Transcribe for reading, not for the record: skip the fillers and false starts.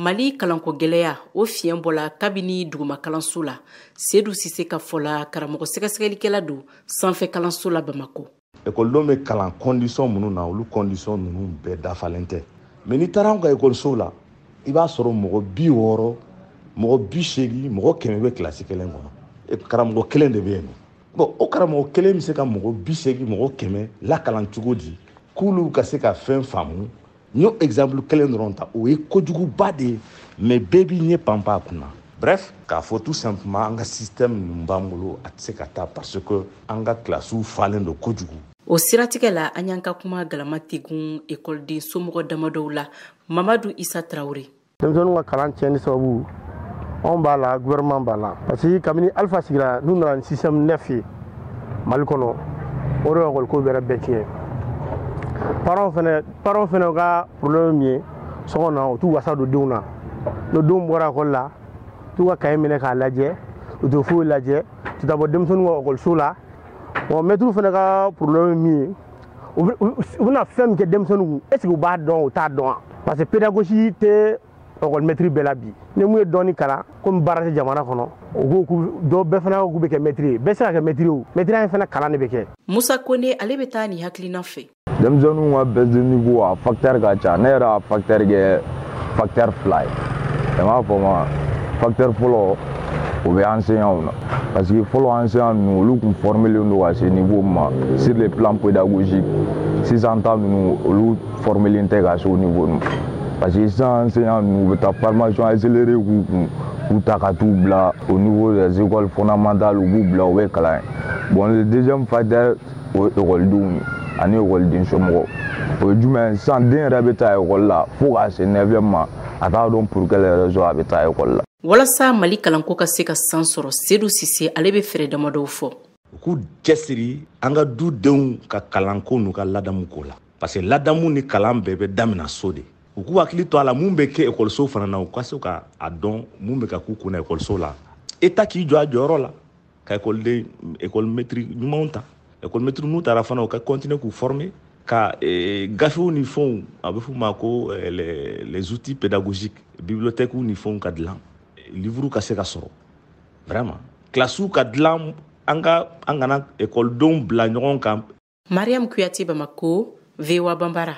Mali kalanko gɛlɛya o fiɲɛ bɔla kabini duguma kalanso la. Seydou Cissé ka fɔla karamɔgɔ sɛgɛsɛgɛlikɛla don sanfɛ kalanso la Bamako. École bɛ kalan condition minnu na olu condition ninnu bɛɛ dafalen tɛ. Mais ni taara an ka écoleso la i b'a sɔrɔ mɔgɔ 60 mɔgɔ 80 mɔgɔ 100 bɛ classe kelen kɔnɔ. Karamɔgɔ kelen de bɛ yen. Bon o karamɔgɔ kelen bɛ se ka mɔgɔ 80 mɔgɔ 100 lakalan cogo di k'olu ka se ka fɛn faamu. N'o exemple kelen dɔrɔn ta o ye kojuguba de ye mais bɛɛ b'i ɲɛ panpa a kunna. Bref, k'a fɔ tout simplement an ka système ninnu b'an bolo a tɛ se ka taa parce que an ka classiw falen don kojugu. O siratigɛ la an y'an ka kuma galama tegun écoleden somɔgɔ damadɔw la Mamadu Isa Traoré. Denmisɛnninw ka kalan tiɲɛni sababu anw b'a la gouvernement b'a la parce que kabini Alpha sigira n'u nana ni système neuf ye Mali kɔnɔ o de école ko bɛɛ bɛɛ tiɲɛ. Parents fɛnɛ ka problème ye sɔngɔn o t'u wasa don denw na no denw bɔra école la t'u ka cahier minɛ k'a lajɛ u t'o foyi lajɛ tu taa bɔ denmisɛnninw ka écoleso la bon maître fɛnɛ ka problème min ye u bɛna fɛn min kɛ denmisɛnninw est ce que u b'a dɔn u t'a dɔn parce que pédagogie tɛ école maître bɛɛ la bi ni mun ye dɔɔni kalan comme baara tɛ jamana kɔnɔ o ko dɔ bɛɛ fana ko k'u bɛ kɛ maître ye bɛɛ se ka kɛ maître ye o maître in fana kalan de bɛ kɛ. Musa Kone ale bɛ taa ni hakilina fɛ. Denmisɛnninw ka baisse de niveau a facteur ka ca ne yɛrɛ a facteur kɛ facteur 2 ye i m'a fɔ ma facteur fɔlɔ o bɛ enseignants na parce que fɔlɔ enseignants ninnu olu tun formelen don ka se niveau ma sur le plan pédagogique sisan ta ninnu olu formelen tɛ ka se o niveau ma parce que sisan enseignants ninnu u bɛ taa formation accélérée k'u kun k'u ta ka t'u bila au niveau des écoles fondamentales u b'u bila u bɛ kalan bon le deuxième facteur o ye écoledenw ye ani écoleden somɔgɔw o ye jumɛn ye sisan den yɛrɛ bɛ taa école la fo ka se 9e ma a t'a dɔn pour quelle raison a bɛ taa école la. Walasa Mali kalanko ka se ka san sɔrɔ Seydou Cissé ale bɛ fɛɛrɛ damadɔw fɔ. U k'u cɛsiri an ka dudenw ka kalanko n'u ka ladamu ko la parce que ladamu ni kalan bɛɛ bɛ daminɛ so de. U k'u hakili to a la mun bɛ kɛ écoleso fana na u ka se ka a dɔn mun bɛ ka k'u kunna écoleso la. État k'i jɔ a jɔyɔrɔ la ka école maître ɲumanw ta. École maître n'u taara fana u ka continuer k'u former ka gafew ni fɛnw a bɛ f'u ma ko les outils pédagogiques bibliothèques ni fɛnw ka dilan livre ka se ka sɔrɔ vraiment classe ka dilan an kana écoledenw bila ɲɔgɔn kan. Mariam Kuyate Bamako, VOA Bambara.